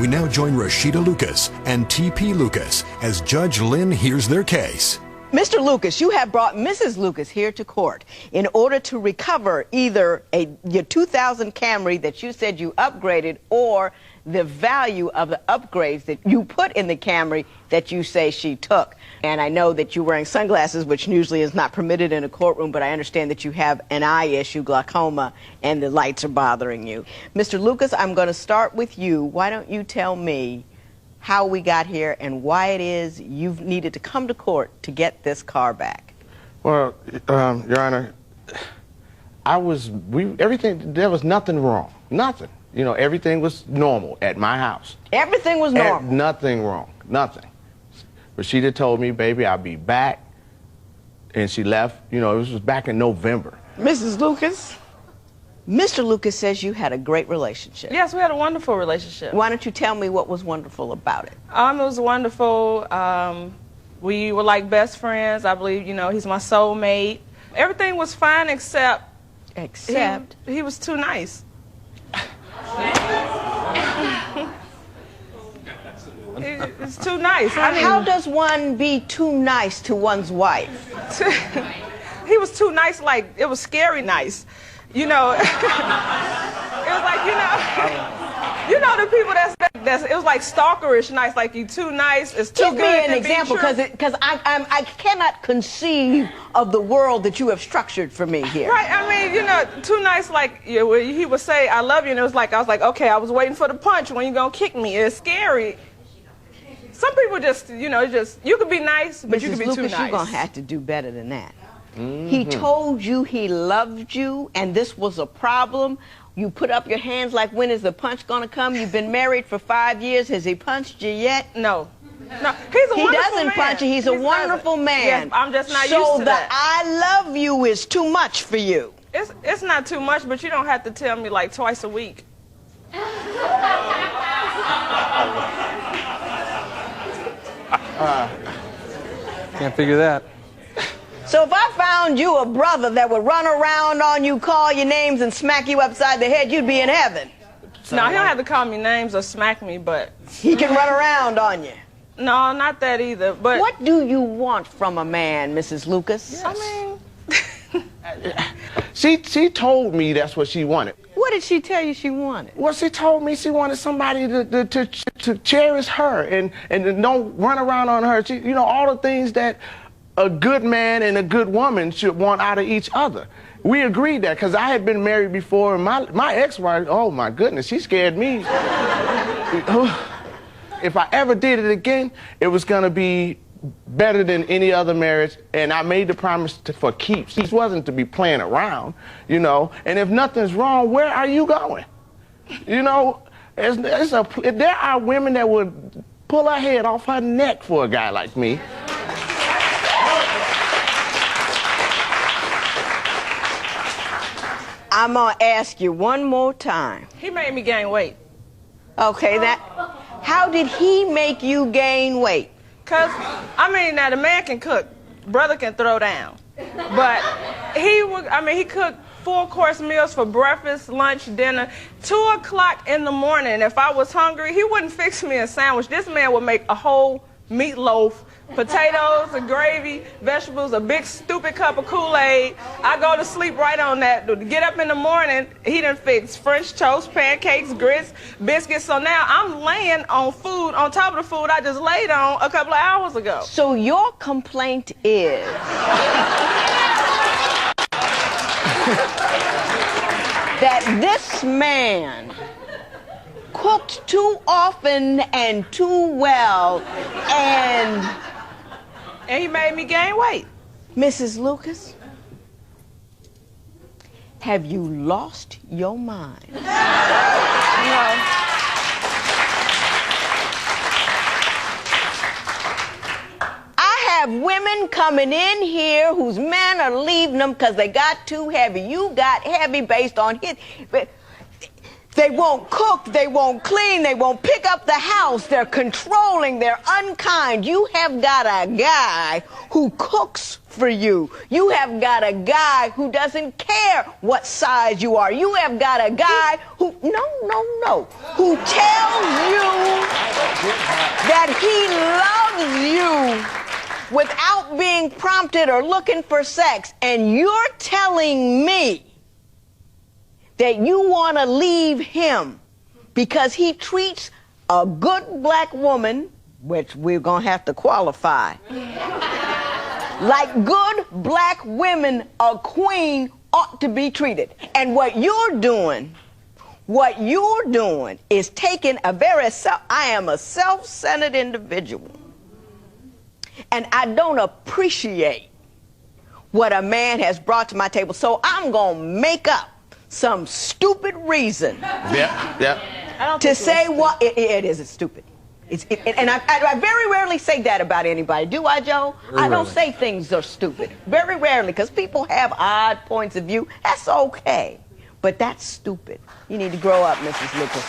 We now join Rashida Lucas and T.P. Lucas as Judge Lynn hears their case. Mr. Lucas, you have brought Mrs. Lucas here to court in order to recover either your 2000 Camry that you said you upgraded or the value of the upgrades that you put in the Camry that you say she took. And I know that you're wearing sunglasses, which usually is not permitted in a courtroom, but I understand that you have an eye issue, glaucoma, and the lights are bothering you. Mr. Lucas, I'm going to start with you. Why don't you tell me how we got here and why it is you've needed to come to court to get this car back? Well, Your Honor, everything, there was nothing wrong, nothing. You know, everything was normal at my house. Everything was normal? Nothing wrong, nothing. Rashida told me, baby, I'll be back, and she left. You know, this was back in November. Mrs. Lucas, Mr. Lucas says you had a great relationship. Yes, we had a wonderful relationship. Why don't you tell me what was wonderful about it? It was wonderful. We were like best friends. I believe, you know, he's my soulmate. Everything was fine except... Except? He was too nice. It's too nice. I mean, how does one be too nice to one's wife? He was too nice, like, it was scary nice. You know, it was like, you know the people it was like stalkerish nice, like you too nice, it's too good to be true. Give me an example, because I cannot conceive of the world that you have structured for me here. Right, I mean, you know, too nice, like, he would say, I love you, and it was like, I was like, okay, I was waiting for the punch, when you gonna kick me? It's scary. Some people just, you know, you could be nice, but Mrs. you could be Lucas, too nice. You're gonna have to do better than that. He told you he loved you, and this was a problem. You put up your hands like, when is the punch gonna come? You've been married for 5 years. Has he punched you yet? No. No, he's a wonderful man. He doesn't punch you. He's a wonderful man. Yes, I'm just not used to So that. the I love you is too much for you. It's not too much, but you don't have to tell me like twice a week. Can't figure that. So if I found you a brother that would run around on you, call your names, and smack you upside the head, you'd be in heaven. No, he don't have to call me names or smack me, but... He can run around on you. No, not that either, but... What do you want from a man, Mrs. Lucas? I mean... She told me that's what she wanted. What did she tell you she wanted? Well, she told me she wanted somebody to cherish her and don't run around on her. You know, all the things that a good man and a good woman should want out of each other. We agreed that because I had been married before, and my ex-wife, oh my goodness, she scared me. If I ever did it again, it was going to be better than any other marriage, and I made the promise for keeps. This wasn't to be playing around, you know, and if nothing's wrong, where are you going? You know, there are women that would pull her head off her neck for a guy like me. I'm going to ask you one more time. He made me gain weight. Okay, how did he make you gain weight? Because, I mean, now the man can cook. Brother can throw down. But he cooked 4-course meals for breakfast, lunch, dinner. 2 o'clock in the morning, if I was hungry, he wouldn't fix me a sandwich. This man would make a whole meatloaf, potatoes, a gravy, vegetables, a big stupid cup of Kool-Aid. I go to sleep right on that. Get up in the morning, he done fixed French toast, pancakes, grits, biscuits. So now I'm laying on food on top of the food I just laid on a couple of hours ago. So your complaint is that this man cooked too often and too well, and he made me gain weight. Mrs. Lucas, have you lost your mind? No. I have women coming in here whose men are leaving them because they got too heavy. You got heavy based on his... They won't cook, they won't clean, they won't pick up the house, they're controlling, they're unkind. You have got a guy who cooks for you. You have got a guy who doesn't care what size you are. You have got a guy who, who tells you that he loves you without being prompted or looking for sex, and you're telling me that you want to leave him because he treats a good black woman, which we're going to have to qualify, like good black women, a queen ought to be treated. And what you're doing is taking I am a self-centered individual, and I don't appreciate what a man has brought to my table, so I'm going to make up some stupid reason to say what it is stupid. And I very rarely say that about anybody. Do I, Joe? I don't say things are stupid. Very rarely, because people have odd points of view. That's okay. But that's stupid. You need to grow up, Mrs. Lucas.